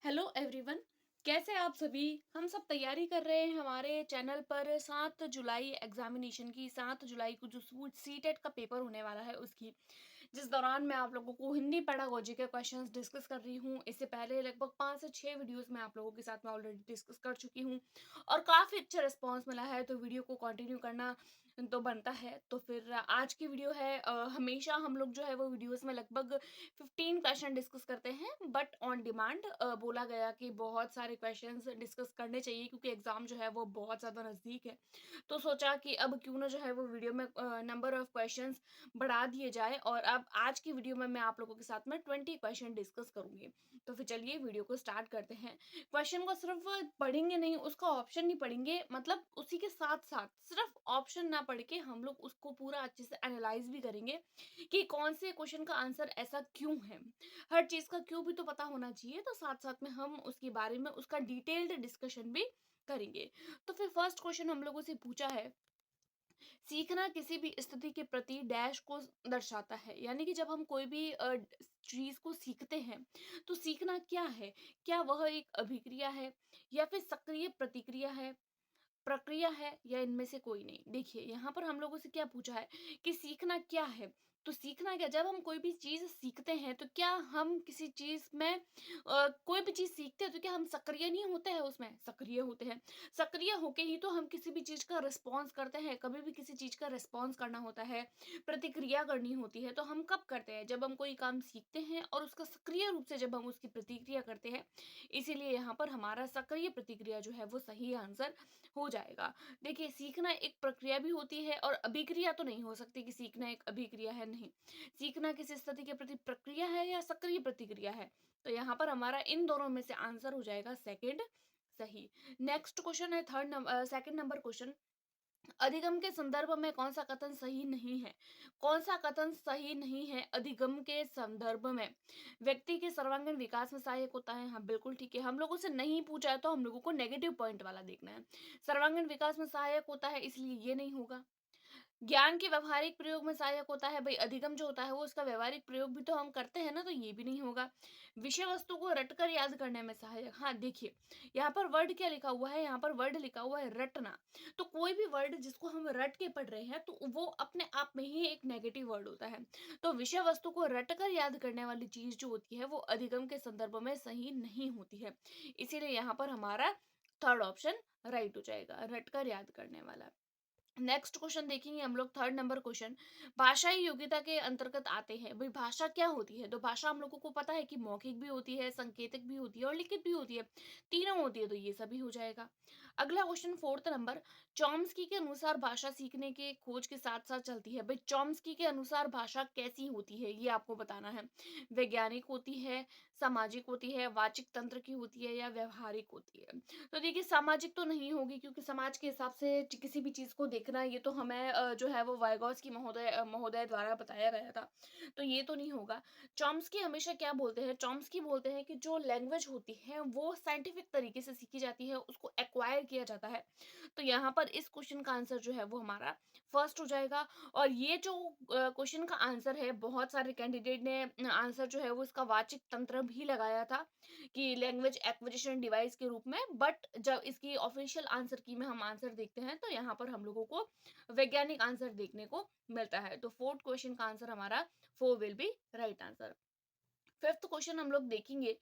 Hello everyone. कैसे आप सभी। हम सब तैयारी कर रहे हैं हमारे चैनल पर 7 जुलाई एग्जामिनेशन की। 7 जुलाई को जो सीटेट का पेपर होने वाला है उसकी, जिस दौरान मैं आप लोगों को हिंदी पेडागोजी के क्वेश्चंस डिस्कस कर रही हूँ। इससे पहले लगभग 5 से 6 वीडियोस मैं आप लोगों के साथ में ऑलरेडी डिस्कस कर चुकी हूँ और काफ़ी अच्छा रिस्पांस मिला है, तो वीडियो को कंटिन्यू करना तो बनता है। तो फिर आज की वीडियो है, हमेशा हम लोग जो है वो वीडियोस में लगभग 15 क्वेश्चन डिस्कस करते हैं, बट ऑन डिमांड बोला गया कि बहुत सारे क्वेश्चंस डिस्कस करने चाहिए क्योंकि एग्जाम जो है वो बहुत ज़्यादा नज़दीक है। तो सोचा कि अब क्यों ना जो है वो वीडियो में नंबर ऑफ क्वेश्चंस बढ़ा दिए जाए, और अब आज की वीडियो में मैं आप लोगों के साथ में 20 क्वेश्चन डिस्कस करूंगी। तो फिर चलिए वीडियो को स्टार्ट करते हैं। क्वेश्चन को सिर्फ पढ़ेंगे नहीं, उसका ऑप्शन नहीं पढ़ेंगे, मतलब उसी के साथ साथ सिर्फ ऑप्शन ना पढ़ के हम लोग उसको पूरा अच्छे से एनालाइज भी करेंगे कि कौन से क्वेश्चन का आंसर ऐसा क्यों है। हर चीज का क्यों भी तो पता होना चाहिए, तो साथ साथ में हम उसके बारे में उसका डिटेल्ड डिस्कशन भी करेंगे। तो फिर फर्स्ट क्वेश्चन हम लोगों से पूछा है, सीखना किसी भी स्थिति के प्रति डैश को दर्शाता है। यानी कि जब हम कोई भी चीज को सीखते हैं तो सीखना क्या है। क्या वह एक अभिक्रिया है, या फिर सक्रिय प्रतिक्रिया है, प्रक्रिया है, या इनमें से कोई नहीं। देखिए यहाँ पर हम लोगों से क्या पूछा है कि सीखना क्या है। तो सीखना क्या, जब हम कोई भी चीज सीखते हैं तो क्या हम किसी चीज में कोई भी चीज सीखते हैं तो क्या हम सक्रिय नहीं होते हैं, उसमें सक्रिय होते हैं। सक्रिय होके ही तो हम किसी भी चीज का रिस्पॉन्स करते हैं। कभी भी किसी चीज का रिस्पॉन्स करना होता है, प्रतिक्रिया करनी होती है, तो हम कब करते हैं, जब हम कोई काम सीखते हैं और उसका सक्रिय रूप से जब हम उसकी प्रतिक्रिया करते हैं। इसीलिए यहाँ पर हमारा सक्रिय प्रतिक्रिया जो है वो सही आंसर हो जाएगा। देखिए सीखना एक प्रक्रिया भी होती है और अभिक्रिया तो नहीं हो सकती कि सीखना एक अभिक्रिया है, नहीं। सीखना किसी स्थिति के प्रति प्रक्रिया है या सक्रिय प्रतिक्रिया है। तो यहाँ पर हमारा इन दोनों में से आंसर हो जाएगा सेकंड सही। नेक्स्ट क्वेश्चन है सेकंड नंबर क्वेश्चन, अधिगम के संदर्भ में कौन सा कथन सही नहीं है। कौन सा कथन सही नहीं है अधिगम के संदर्भ में। व्यक्ति के सर्वांगीण विकास में सहायक होता है, हाँ बिल्कुल ठीक है। हम लोगों से नहीं पूछा है तो हम लोगों को नेगेटिव पॉइंट वाला देखना है। सर्वांगीण विकास में सहायक होता है, इसलिए ये नहीं होगा। ज्ञान के व्यवहारिक प्रयोग में सहायक होता है, भाई अधिगम जो होता है वो उसका व्यवहारिक प्रयोग भी तो हम करते हैं ना, तो ये भी नहीं होगा। विषय वस्तु को रटकर याद करने में सहायक, हाँ देखिए यहाँ पर वर्ड क्या लिखा हुआ है, यहाँ पर वर्ड लिखा हुआ है रटना। तो कोई भी वर्ड जिसको हम रट के पढ़ रहे हैं तो वो अपने आप में ही एक नेगेटिव वर्ड होता है। तो विषय वस्तु को रटकर याद करने वाली चीज जो होती है वो अधिगम के संदर्भ में सही नहीं होती है। इसीलिए यहाँ पर हमारा थर्ड ऑप्शन राइट हो जाएगा, रटकर याद करने वाला। नेक्स्ट क्वेश्चन देखेंगे हम लोग, थर्ड नंबर क्वेश्चन, भाषाई योग्यता के अंतर्गत आते हैं। भाई भाषा क्या होती है, तो भाषा हम लोगों को पता है कि मौखिक भी होती है, संकेतिक भी होती है और लिखित भी होती है। तीनों होती है, तो ये सभी हो जाएगा। अगला क्वेश्चन फोर्थ नंबर, चॉम्स्की के अनुसार भाषा सीखने के खोज के साथ साथ चलती है। भाई चॉम्स्की के अनुसार भाषा कैसी होती है ये आपको बताना है। वैज्ञानिक होती है, सामाजिक होती है, वाचिक तंत्र की होती है, या व्यवहारिक होती है। तो देखिए सामाजिक तो नहीं होगी, क्योंकि समाज के हिसाब से किसी भी चीज को देखना, ये तो हमें जो है वो वाइगॉस्की महोदय द्वारा बताया गया था, तो ये तो नहीं होगा। चॉम्स्की हमेशा क्या बोलते हैं, चॉम्स्की बोलते हैं कि जो लैंग्वेज होती है वो साइंटिफिक तरीके से सीखी जाती है, उसको एक्वायर किया जाता है। तो यहाँ पर इस क्वेश्चन का आंसर जो है वो हमारा फर्स्ट हो जाएगा। और ये जो क्वेश्चन का आंसर है, बहुत सारे कैंडिडेट ने आंसर जो है वो इसका वाचिक तंत्र भी लगाया था कि लैंग्वेज एक्विजिशन डिवाइस के रूप में, बट जब इसकी ऑफिशियल आंसर की में हम आंसर देखते हैं तो यहाँ पर हम लोगों को वैज्ञानिक आंसर देखने को मिलता है। तो फोर्थ क्वेश्चन का आंसर हमारा four will be right answer. Fifth question हम लोग देखेंगे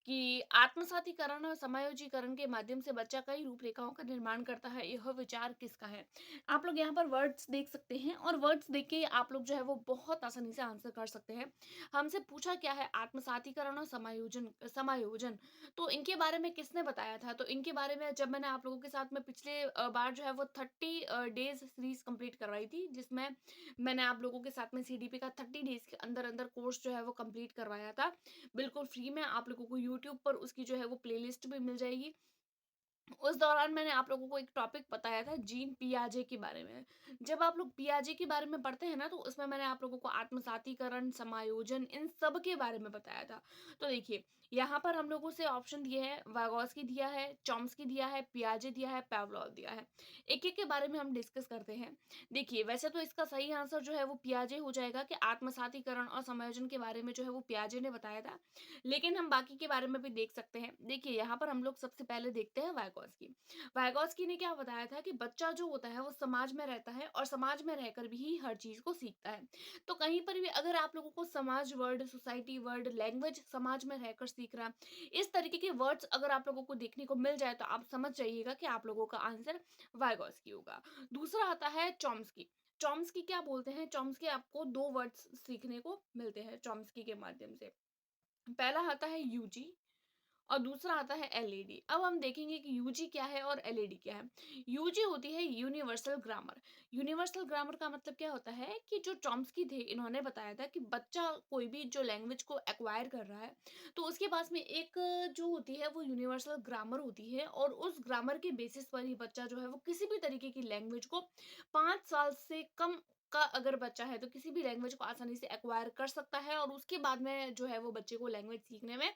कि आत्मसातीकरण और समायोजीकरण के माध्यम से बच्चा कई रूपरेखाओं का निर्माण करता है, यह विचार किसका है। आप लोग यहाँ पर वर्ड्स देख सकते हैं और वर्ड्स देख के आप लोग जो है वो बहुत आसानी से आंसर कर सकते हैं। हमसे पूछा क्या है, आत्मसातीकरण और समायोजन समायोजन। तो इनके बारे में किसने बताया था, तो इनके बारे में जब मैंने आप लोगों के साथ में पिछले बार जो है वो 30 डेज सीरीज कंप्लीट करवाई थी, जिसमें मैंने आप लोगों के साथ में सीडीपी का 30 डेज के अंदर अंदर कोर्स जो है वो कंप्लीट करवाया था, बिल्कुल फ्री में। आप लोगों को यूट्यूब पर उसकी जो है वो प्लेलिस्ट भी मिल जाएगी। उस दौरान मैंने आप लोगों को एक टॉपिक बताया था, जीन पियाजे के बारे में। जब आप लोग पियाजे के बारे में पढ़ते हैं ना, तो उसमें मैंने आप लोगों को आत्मसातीकरण, समायोजन, इन सब के बारे में बताया था। तो देखिए यहाँ पर हम लोगों से ऑप्शन दिए हैं, वाइगोत्स्की दिया है, चॉम्स्की दिया है, पियाजे दिया है, पावलोव दिया है। एक-एक के बारे में हम डिस्कस करते हैं। देखिए, वैसे तो इसका सही आंसर जो है वो पियाजे हो जाएगा कि आत्मसातीकरण और समायोजन के बारे में जो है वो पियाजे ने बताया था। लेकिन हम बाकी के बारे में भी देख सकते हैं। देखिए, यहाँ पर हम लोग सबसे पहले देखते हैं वाइगोत्स्की। वाइगोत्स्की ने क्या बताया था कि बच्चा जो होता है वो समाज में रहता है और समाज में रहकर भी ही हर चीज़ को सीखता है। तो कहीं पर भी अगर आप लोगों को समाज वर्ड, सोसाइटी वर्ड, लैंग्वेज समाज में रहकर सीख रहा, इस तरीके के वर्ड्स अगर आप लोगों को देखने को मिल जाए तो आप समझ जाइएगा कि आप लोगों का आंसर वाइगोत्स्की होगा। दूसरा आता है चॉम्स्की। चॉम्स्की क्या बोलते हैं? चॉम्स्की आपको 2 वर्ड्स सीखने को मिलते हैं चॉम्स्की के माध्यम से। पहला आता है यूजी और दूसरा आता है एलईडी। अब हम देखेंगे कि यूजी क्या है और एलईडी क्या है। यूजी होती है यूनिवर्सल ग्रामर। यूनिवर्सल ग्रामर का मतलब क्या होता है कि जो चॉम्स्की थे इन्होंने बताया था कि बच्चा कोई भी जो लैंग्वेज को एक्वायर कर रहा है तो उसके पास में एक जो होती है वो यूनिवर्सल ग्रामर होती है और उस ग्रामर के बेसिस पर ही बच्चा जो है वो किसी भी तरीके की लैंग्वेज को 5 साल से कम का अगर बच्चा है तो किसी भी लैंग्वेज को आसानी से एक्वायर कर सकता है और उसके बाद में जो है वो बच्चे को लैंग्वेज सीखने में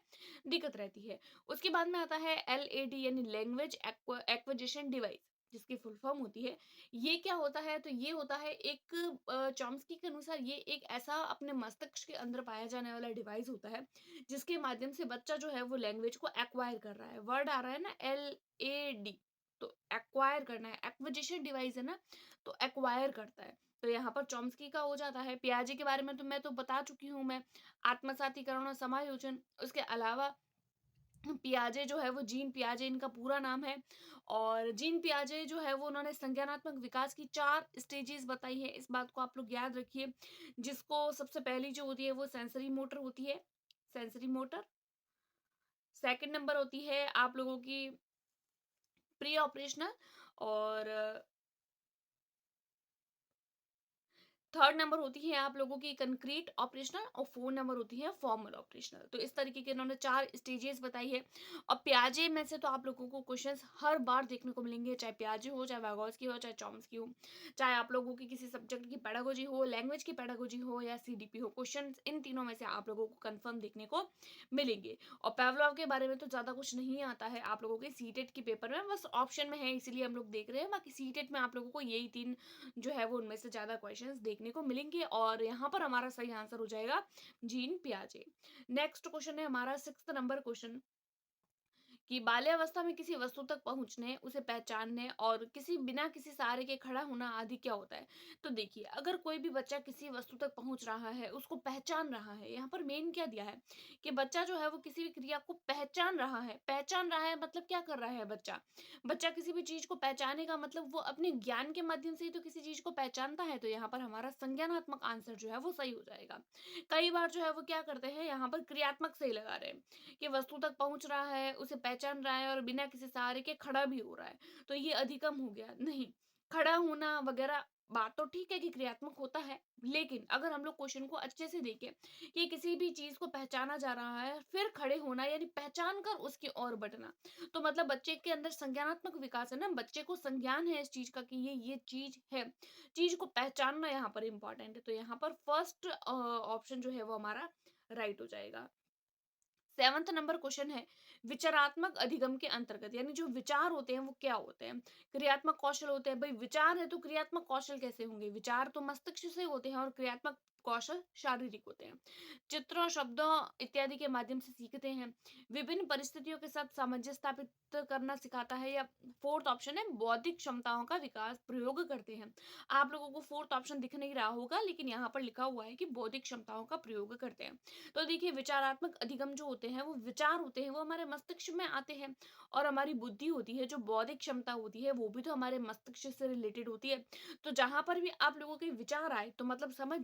दिक्कत रहती है। उसके बाद में आता है एलएडी यानी लैंग्वेज एक्विजिशन डिवाइस, जिसकी फुल फॉर्म होती है। ये क्या होता है? तो ये होता है एक चॉम्स्की के अनुसार ये एक ऐसा अपने मस्तिष्क के अंदर पाया जाने वाला डिवाइस होता है, जिसके माध्यम से बच्चा जो है वो लैंग्वेज को एक्वायर कर रहा है। वर्ड आ रहा है ना एलएडी, तो एक्वायर करना है, एक्विजिशन डिवाइस है ना, तो एक्वायर करता है। तो यहाँ पर चॉम्स्की का हो जाता है। पियाजे के बारे में तो मैं तो बता चुकी हूँ मैं, आत्मसातीकरण और समायोजन। उसके अलावा पियाजे जो है वो जीन पियाजे इनका पूरा नाम है और जीन पियाजे जो है वो उन्होंने संज्ञानात्मक विकास की 4 स्टेजेस बताई है। इस बात को आप लोग याद रखिए, जिसको सबसे पहली जो होती है वो सेंसरी मोटर होती है, सेंसरी मोटर। सेकंड नंबर होती है आप लोगों की प्री ऑपरेशनल और थर्ड नंबर होती है आप लोगों की कंक्रीट ऑपरेशनल और 4 नंबर होती है फॉर्मल ऑपरेशनल। तो इस तरीके के इन्होंने 4 स्टेजेस बताई है और पियाजे में से तो आप लोगों को क्वेश्चंस हर बार देखने को मिलेंगे, चाहे पियाजे हो, चाहे वाइगोत्स्की हो, चाहे चॉम्स्की हो, चाहे आप लोगों की किसी सब्जेक्ट की पेडागोजी हो, लैंग्वेज की पेडागोजी हो या सीडीपी हो, क्वेश्चन इन तीनों में से आप लोगों को कंफर्म देखने को मिलेंगे। और पावलोव के बारे में तो ज्यादा कुछ नहीं आता है आप लोगों के सीटेट के पेपर में, बस ऑप्शन में है इसीलिए हम लोग देख रहे हैं। बाकी सीटेट में आप लोगों को यही 3 जो है वो उनमें से ज़्यादा क्वेश्चंस देखने को मिलेंगे और यहाँ पर हमारा सही आंसर हो जाएगा जीन पियाजे। नेक्स्ट क्वेश्चन है हमारा 6th नंबर क्वेश्चन कि बाल्यावस्था में किसी वस्तु तक पहुंचने, उसे पहचानने और किसी बिना किसी सहारे के खड़ा होना आदि क्या होता है? तो देखिए, अगर कोई भी बच्चा किसी वस्तु तक पहुंच रहा है, उसको पहचान रहा है, यहाँ पर मेन क्या दिया है कि बच्चा जो है वो किसी भी क्रिया को पहचान रहा है। पहचान रहा है मतलब क्या कर रहा है बच्चा? बच्चा किसी भी चीज को पहचानेगा मतलब वो अपने ज्ञान के माध्यम से ही तो किसी चीज को पहचानता है। तो यहाँ पर हमारा संज्ञानात्मक आंसर जो है वो सही हो जाएगा। कई बार जो है वो क्या करते हैं, यहाँ पर क्रियात्मक सही लगा रहे हैं कि वस्तु तक पहुंच रहा है, उसे पहचान रहा है और बिना किसी सहारे के खड़ा भी हो रहा है, तो ये अधिगम हो गया। नहीं, खड़ा होना वगैरह बात तो ठीक है कि क्रियात्मक होता है, लेकिन अगर हम लोग क्वेश्चन को अच्छे से देखें कि किसी भी चीज को पहचाना जा रहा है फिर खड़े होना यानी पहचान कर उसकी ओर बढ़ना, तो मतलब बच्चे के अंदर संज्ञानात्मक विकास है ना, बच्चे को संज्ञान है इस चीज का कि ये चीज है। चीज को पहचानना यहाँ पर इंपॉर्टेंट है, तो यहाँ पर फर्स्ट ऑप्शन जो है वो हमारा राइट हो जाएगा। 7th नंबर क्वेश्चन है विचारात्मक अधिगम के अंतर्गत, यानी जो विचार होते हैं वो क्या होते हैं? क्रियात्मक कौशल होते हैं। भाई विचार है तो क्रियात्मक कौशल कैसे होंगे? विचार तो मस्तिष्क से होते हैं और क्रियात्मक कौशल शारीरिक होते हैं। चित्रों, शब्दों इत्यादि के माध्यम से सीखते हैं। विभिन्न परिस्थितियों के साथ सामंजस्य स्थापित करना सिखाता है। या फोर्थ ऑप्शन है बौद्धिक क्षमताओं का विकास प्रयोग करते हैं। आप लोगों को फोर्थ ऑप्शन दिख नहीं रहा होगा, लेकिन यहाँ पर लिखा हुआ है कि बौद्धिक क्षमताओं का प्रयोग करते हैं। तो देखिए, विचारात्मक अधिगम जो होते हैं वो विचार होते हैं, वो हमारे मस्तिष्क में आते हैं और हमारी बुद्धि होती है, जो बौद्धिक क्षमता होती है वो भी तो हमारे मस्तिष्क से रिलेटेड होती है। तो जहां पर भी आप लोगों के विचार आए तो मतलब समझ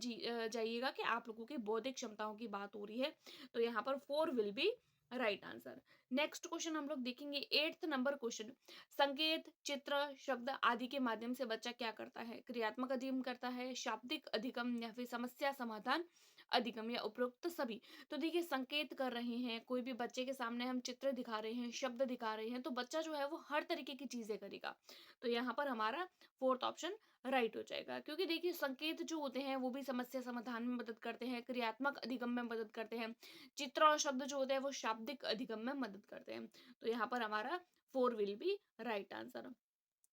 जाइएगा कि आप लोगों की बौद्धिक क्षमताओं की बात हो रही है। तो यहाँ पर 4 will be right answer. Next question हम लोग देखेंगे 8th नंबर क्वेश्चन। संकेत, चित्र, शब्द आदि के माध्यम से बच्चा क्या करता है? क्रियात्मक अधिगम करता है, शाब्दिक अधिगम या फिर समस्या समाधान अधिगम या उपरोक्त सभी। तो देखिए संकेत कर रहे हैं, कोई भी बच्चे के सामने हम चित्र दिखा रहे हैं, शब्द दिखा रहे हैं, तो बच्चा जो है वो हर तरीके की चीज़ें करेगा। तो यहाँ पर हमारा 4th ऑप्शन राइट हो जाएगा, क्योंकि देखिए संकेत जो होते हैं वो भी समस्या समाधान में मदद करते हैं, क्रियात्मक अधिगम में मदद करते हैं, चित्र और शब्द जो होते हैं वो शाब्दिक अधिगम में मदद करते हैं। तो यहाँ पर हमारा 4 will be right answer.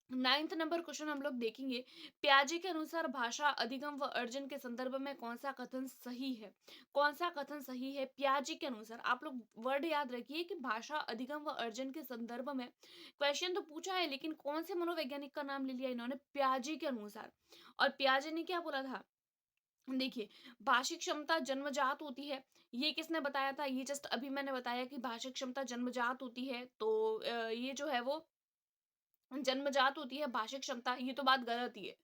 9th number question हम लोग देखेंगे, पियाजे के अनुसार भाषा अधिगम व अर्जन के संदर्भ में कौन सा कथन सही है? कौन सा कथन सही है पियाजे के अनुसार? आप लोग वर्ड याद रखिए कि भाषा अधिगम व अर्जन के संदर्भ में, क्वेश्चन तो पूछा है लेकिन कौन से मनोवैज्ञानिक का नाम ले लिया इन्होंने? पियाजे के अनुसार। और पियाजे ने क्या बोला था? देखिए, भाषिक क्षमता जन्मजात होती है। ये किसने बताया था? ये जस्ट अभी मैंने बताया कि भाषिक क्षमता जन्मजात होती है। तो ये जो है वो जन्मजात होती है भाषिक क्षमता, ये तो बात गलत ही है।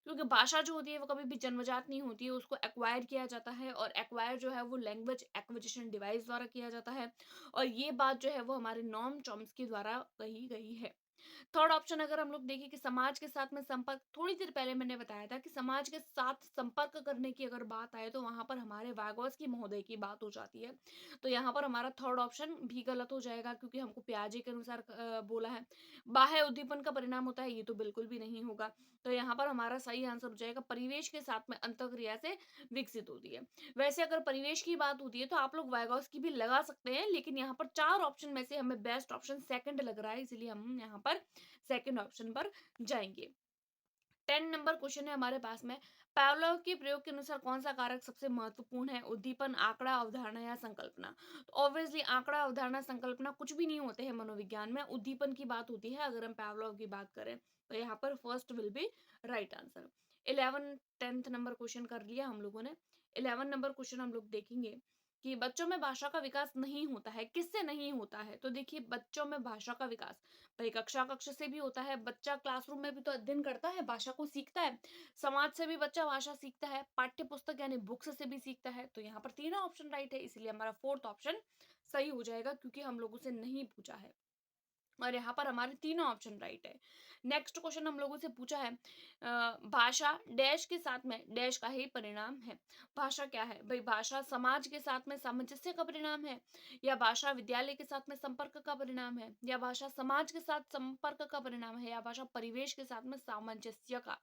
क्योंकि भाषा जो होती है वो कभी भी जन्मजात नहीं होती है, उसको एक्वायर किया जाता है, और एक्वायर जो है वो लैंग्वेज एक्विजिशन डिवाइस द्वारा किया जाता है। और ये बात जो है वो हमारे नॉर्म चॉम्स्की द्वारा कही गई है। थर्ड ऑप्शन अगर हम लोग देखें कि समाज के साथ में संपर्क, थोड़ी देर पहले मैंने बताया था कि समाज के साथ संपर्क करने की अगर बात आए तो वहां पर हमारे वागोस्की महोदय की बात हो जाती है। तो यहाँ पर हमारा थर्ड ऑप्शन भी गलत हो जाएगा, क्योंकि हमको पियाजे के अनुसार बोला है। बाह्य उद्दीपन का परिणाम होता है, ये तो बिल्कुल भी नहीं होगा। तो यहाँ पर हमारा सही आंसर हो जाएगा, परिवेश के साथ में अंतःक्रिया से विकसित होती है। वैसे अगर परिवेश की बात होती है तो आप लोग वाइगॉस्की भी लगा सकते हैं, लेकिन यहाँ पर 4 ऑप्शन में से हमें बेस्ट ऑप्शन सेकंड लग रहा है, इसलिए हम यहाँ पर सेकंड ऑप्शन पर जाएंगे। 10 नंबर क्वेश्चन है हमारे पास में, पावलोव के प्रयोग के अनुसार कौन सा कारक सबसे महत्वपूर्ण है? उद्दीपन, आंकड़ा, अवधारणा या संकल्पना? तो ऑब्वियसली आंकड़ा, अवधारणा, संकल्पना कुछ भी नहीं होते हैं मनोविज्ञान में, उद्दीपन की बात होती है अगर हम पावलोव की बात करें। तो यहाँ पर first will be right answer. 11 10th number question कर लिया हम लोगों ने। 11 नंबर क्वेश्चन हम लोग देखेंगे कि बच्चों में भाषा का विकास नहीं होता है, किससे नहीं होता है? तो देखिए बच्चों में भाषा का विकास भाई कक्षा कक्ष से भी होता है, बच्चा क्लासरूम में भी तो अध्ययन करता है, भाषा को सीखता है, समाज से भी बच्चा भाषा सीखता है, पाठ्य पुस्तक यानी बुक्स से भी सीखता है। तो यहाँ पर तीनों ऑप्शन राइट है, इसलिए हमारा 4th ऑप्शन सही हो जाएगा, क्योंकि हम लोगों से नहीं पूछा है। और यहाँ पर हमारे तीनों ऑप्शन राइट है। नेक्स्ट क्वेश्चन हम लोगों से पूछा है, भाषा डैश के साथ में डैश का ही परिणाम है। भाषा क्या है भाई? भाषा समाज के साथ में सामंजस्य का परिणाम है, या भाषा विद्यालय के साथ में संपर्क का परिणाम है, या भाषा समाज के साथ संपर्क का परिणाम है, या भाषा परिवेश के साथ में सामंजस्य का?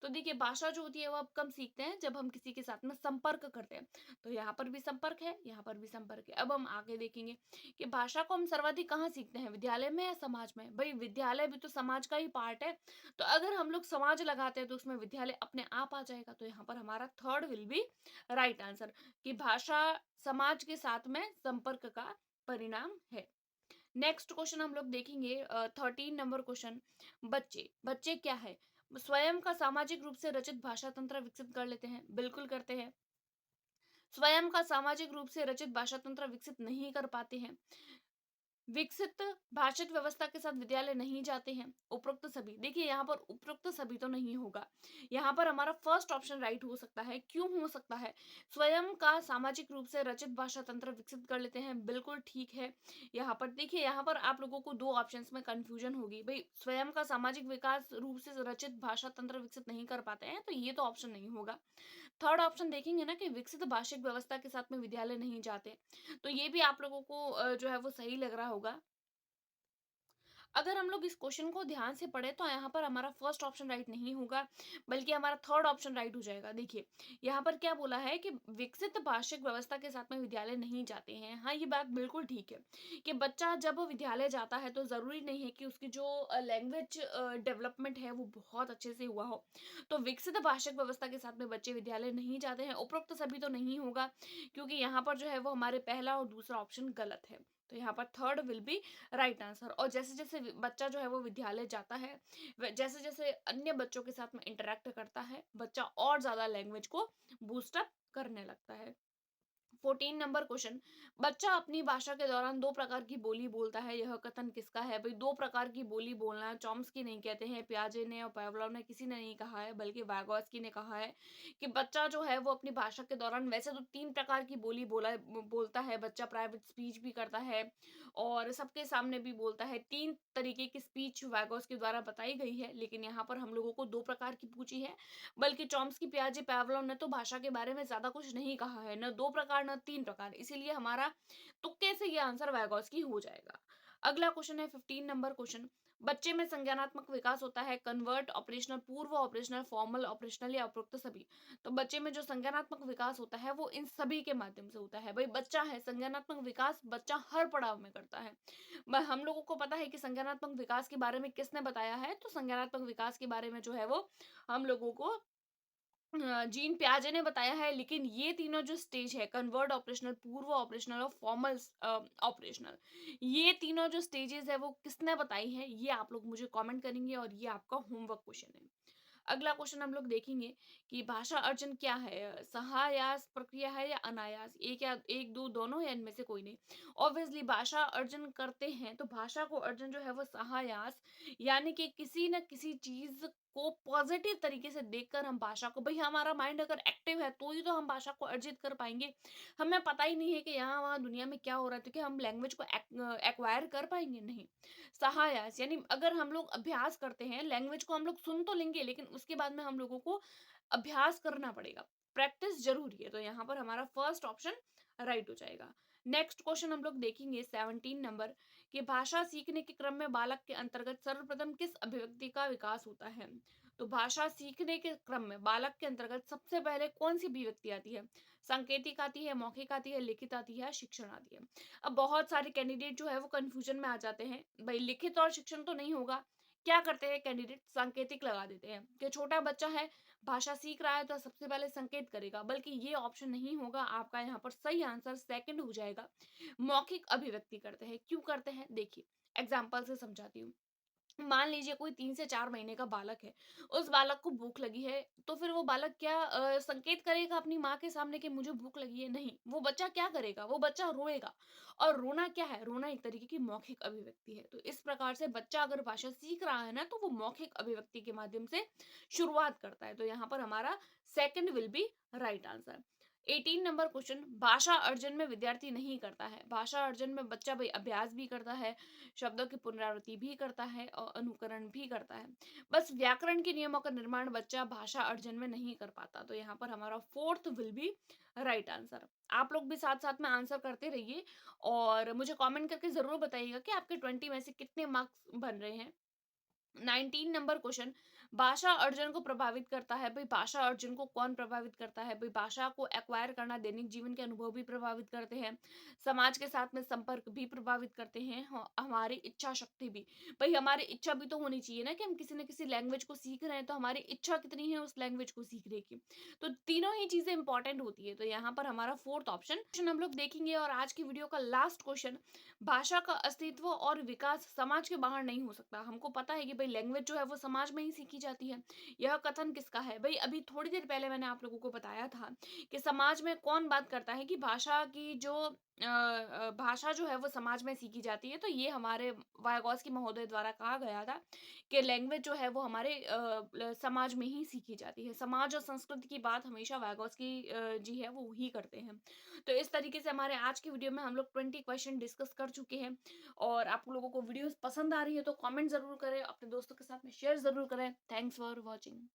तो देखिए भाषा जो होती है वो अब कम सीखते हैं जब हम किसी के साथ में संपर्क करते हैं। तो यहाँ पर भी संपर्क है, यहाँ पर भी संपर्क है। अब हम आगे देखेंगे कि भाषा को हम सर्वाधिक कहाँ सीखते हैं, विद्यालय में या समाज में? भाई विद्यालय भी तो समाज का ही पार्ट है, तो अगर हम लोग समाज लगाते हैं तो उसमें विद्यालय अपने आप आ जाएगा। तो यहाँ पर हमारा third will be right answer, कि भाषा समाज के साथ में संपर्क का परिणाम है। नेक्स्ट क्वेश्चन हम लोग देखेंगे 13 नंबर क्वेश्चन, बच्चे बच्चे क्या है? स्वयं का सामाजिक रूप से रचित भाषा तंत्र विकसित कर लेते हैं, बिल्कुल करते हैं। स्वयं का सामाजिक रूप से रचित भाषा तंत्र विकसित नहीं कर पाते हैं। विकसित भाषित व्यवस्था के साथ विद्यालय नहीं जाते हैं, उपरोक्त सभी। देखिए यहाँ पर उपरोक्त सभी तो नहीं होगा, यहाँ पर हमारा फर्स्ट ऑप्शन राइट हो सकता है। क्यों हो सकता है? स्वयं का सामाजिक रूप से रचित भाषा तंत्र विकसित कर लेते हैं, बिल्कुल ठीक है। यहाँ पर देखिए, यहाँ पर आप लोगों को दो ऑप्शंस में कंफ्यूजन होगी भाई, स्वयं का सामाजिक विकास रूप से रचित भाषा तंत्र विकसित नहीं कर पाते हैं, तो ये तो ऑप्शन नहीं होगा। थर्ड ऑप्शन देखेंगे ना कि विकसित भाषिक व्यवस्था के साथ में विद्यालय नहीं जाते, तो ये भी आप लोगों को जो है वो सही लग रहा होगा। अगर हम लोग इस क्वेश्चन को ध्यान से पढ़े तो यहाँ पर हमारा फर्स्ट ऑप्शन राइट नहीं होगा, बल्कि हमारा थर्ड ऑप्शन राइट हो जाएगा। देखिए यहाँ पर क्या बोला है कि विकसित भाषिक व्यवस्था के साथ में विद्यालय नहीं जाते हैं। हाँ, ये बात बिल्कुल ठीक है कि बच्चा जब विद्यालय जाता है तो जरूरी नहीं है कि उसकी जो लैंग्वेज डेवलपमेंट है वो बहुत अच्छे से हुआ हो। तो विकसित भाषिक व्यवस्था के साथ में बच्चे विद्यालय नहीं जाते हैं, उपरोक्त सभी तो नहीं होगा, क्योंकि यहाँ पर जो है वो हमारे पहला और दूसरा ऑप्शन गलत है। तो यहाँ पर third will be right answer. और जैसे जैसे बच्चा जो है वो विद्यालय जाता है, जैसे जैसे अन्य बच्चों के साथ में इंटरेक्ट करता है, बच्चा और ज्यादा लैंग्वेज को बूस्ट अप करने लगता है। 14 नंबर क्वेश्चन, बच्चा अपनी भाषा के दौरान 2 प्रकार की बोली बोलता है, यह कथन किसका है? भई 2 प्रकार की बोली बोलना चॉम्स्की नहीं कहते हैं, पियाजे ने और पावलोव ने किसी ने नहीं कहा है, बल्कि वागोत्स्की ने कहा है कि बच्चा जो है वो अपनी भाषा के दौरान वैसे तो 3 प्रकार की बोली बोलता है, बच्चा प्राइवेट स्पीच भी करता है और सबके सामने भी बोलता है। 3 तरीके की स्पीच वागोत्स्की द्वारा बताई गई है, लेकिन यहाँ पर हम लोगों को 2 प्रकार की पूछी है, बल्कि चॉम्स्की, पियाजे, पावलोव ने तो भाषा के बारे में ज़्यादा कुछ नहीं कहा है, ना 2 प्रकार ना 3 प्रकार, इसीलिए हमारा तुक्के से ये आंसर वाइगॉस्की हो जाएगा। अगला क्वेश्चन है 15 नंबर क्वेश्चन, बच्चे में संज्ञानात्मक विकास होता है कन्वर्ट, ऑपरेशनल, पूर्व ऑपरेशनल, फॉर्मल, ऑपरेशनल या उपरोक्त सभी। तो बच्चे में जो संज्ञानात्मक विकास होता है वो इन सभी के माध्यम से होता है। भाई बच्चा है, संज्ञानात्मक विकास बच्चा हर पड़ाव में करता है। हम लोगों को पता है कि संज्ञानात्मक विकास के बारे में किसने बताया है, तो संज्ञानात्मक विकास के बारे में जो है वो हम लोगों को जीन पियाजे ने बताया है, लेकिन ये तीनों जो स्टेज है कन्वर्ट ऑपरेशनल, पूर्व ऑपरेशनल और फॉर्मल ऑपरेशनल, ये तीनों जो स्टेजेस है वो किसने बताई है, ये आप लोग मुझे कमेंट करेंगे और ये आपका होमवर्क क्वेश्चन है। अगला क्वेश्चन हम लोग देखेंगे कि भाषा अर्जन क्या है, सहायास प्रक्रिया है या अनायास, एक या एक दो दोनों या इनमें से कोई नहीं। ऑब्वियसली भाषा अर्जन करते हैं तो भाषा को अर्जन जो है वो सहायास, यानी कि किसी न किसी चीज को पॉजिटिव तरीके से देखकर हम भाषा को, भाई हमारा माइंड अगर एक्टिव है तो ही तो हम भाषा को अर्जित कर पाएंगे। हमें पता ही नहीं है कि यहाँ वहाँ दुनिया में क्या हो रहा है, तो क्या हम लैंग्वेज को एक्वायर कर पाएंगे? नहीं। सहायास यानी अगर हम लोग अभ्यास करते हैं, लैंग्वेज को हम लोग सुन तो लेंगे लेकिन उसके बाद में हम लोगों को अभ्यास करना पड़ेगा, प्रैक्टिस जरूरी है, तो यहाँ पर हमारा फर्स्ट ऑप्शन राइट हो जाएगा। नेक्स्ट क्वेश्चन हम लोग देखेंगे 17 नंबर, कि भाषा सीखने के क्रम में बालक के अंतर्गत सर्वप्रथम किस अभिव्यक्ति का विकास होता है? तो भाषा सीखने के क्रम में बालक के अंतर्गत सबसे पहले कौन सी अभिव्यक्ति आती है? सांकेतिक आती है, मौखिक आती है, लिखित आती है, शिक्षण आती है। अब बहुत सारे कैंडिडेट जो है वो कंफ्यूजन में आ जाते हैं, भाई लिखित और शिक्षण तो नहीं होगा। क्या करते हैं कैंडिडेट, सांकेतिक लगा देते हैं कि छोटा बच्चा है, भाषा सीख रहा है तो सबसे पहले संकेत करेगा, बल्कि ये ऑप्शन नहीं होगा। आपका यहाँ पर सही आंसर सेकंड हो जाएगा, मौखिक अभिव्यक्ति करते हैं। क्यों करते हैं, देखिए एग्जाम्पल से समझाती हूँ। मान लीजिए कोई 3 से 4 महीने का बालक है, उस बालक को भूख लगी है, तो फिर वो बालक क्या संकेत करेगा अपनी माँ के सामने कि मुझे भूख लगी है? नहीं, वो बच्चा क्या करेगा, वो बच्चा रोएगा। और रोना क्या है, रोना एक तरीके की मौखिक अभिव्यक्ति है। तो इस प्रकार से बच्चा अगर भाषा सीख रहा है ना, तो वो मौखिक अभिव्यक्ति के माध्यम से शुरुआत करता है, तो यहाँ पर हमारा second will be right answer. 18 number question, भाषा अर्जन में विद्यार्थी नहीं करता है, भाषा अर्जन में बच्चा भाई अभ्यास भी करता है, शब्दों की पुनरावृत्ति भी करता है और अनुकरण भी करता है। बस व्याकरण के नियमों का निर्माण बच्चा भाषा अर्जन में नहीं कर पाता, तो यहाँ पर हमारा fourth will be right answer. आप लोग भी साथ साथ में आंसर करते रहिए और मुझे कमेंट करके जरूर बताइएगा कि आपके 20 में से कितने मार्क्स बन रहे हैं। 19 नंबर क्वेश्चन, भाषा अर्जन को प्रभावित करता है, भाई भाषा अर्जन को कौन प्रभावित करता है? भाई भाषा को एक्वायर करना दैनिक जीवन के अनुभव भी प्रभावित करते हैं, समाज के साथ में संपर्क भी प्रभावित करते हैं, हमारी इच्छा शक्ति भी। भाई हमारी इच्छा भी तो होनी चाहिए ना, कि हम किसी न किसी लैंग्वेज को सीख रहे हैं, तो हमारी इच्छा कितनी है उस लैंग्वेज को सीखने की। तो तीनों ही चीजें इंपॉर्टेंट होती है, तो यहाँ पर हमारा फोर्थ ऑप्शन हम लोग देखेंगे। और आज की वीडियो का लास्ट क्वेश्चन, भाषा का अस्तित्व और विकास समाज के बाहर नहीं हो सकता। हमको पता है कि भाई लैंग्वेज जो है वो समाज में ही सीखी जाती है। यह कथन किसका है? भाई अभी थोड़ी देर पहले मैंने आप लोगों को बताया था कि समाज में कौन बात करता है कि भाषा की जो भाषा जो है वो समाज में सीखी जाती है, तो ये हमारे वायगॉस्की महोदय द्वारा कहा गया था कि लैंग्वेज जो है वो हमारे समाज में ही सीखी जाती है। समाज और संस्कृति की बात हमेशा वायगॉस्की जी है वो ही करते हैं। तो इस तरीके से हमारे आज की वीडियो में हम लोग 20 क्वेश्चन डिस्कस कर चुके हैं। और आप लोगों को वीडियोस पसंद आ रही है तो कमेंट जरूर करें, अपने दोस्तों के साथ में शेयर जरूर करें। Thanks for watching.